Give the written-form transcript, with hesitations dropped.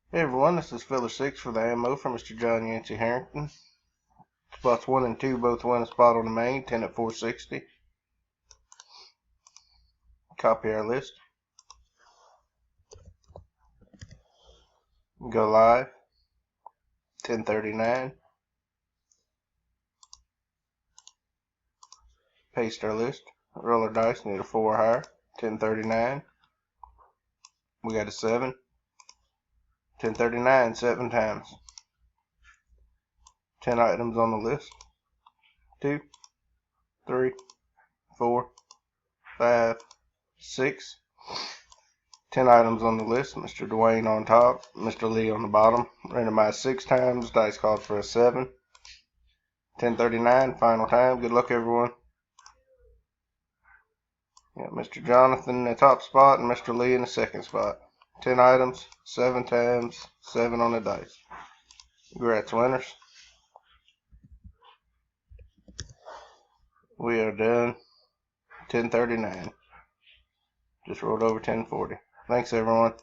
Hey everyone, this is filler 6 for the ammo from Mr. John Yancey Harrington. Spots 1 and 2 both win a spot on the main, 10 at 460. Copy our list. Go live, 1039. Paste our list. Roll our dice, need a 4 or higher, 1039. We got a 7. 1039 7 times. 10 items on the list. 2, 3, 4, 5, 6. 10 items on the list. Mr. Dwayne on top, Mr. Lee on the bottom. Randomized 6 times. Dice called for a 7. 1039, final time. Good luck, everyone. Got Mr. Jonathan in the top spot and Mr. Lee in the second spot. 10 items, 7 times, 7 on the dice. Congrats, winners. We are done. 1039. Just rolled over 1040. Thanks, everyone.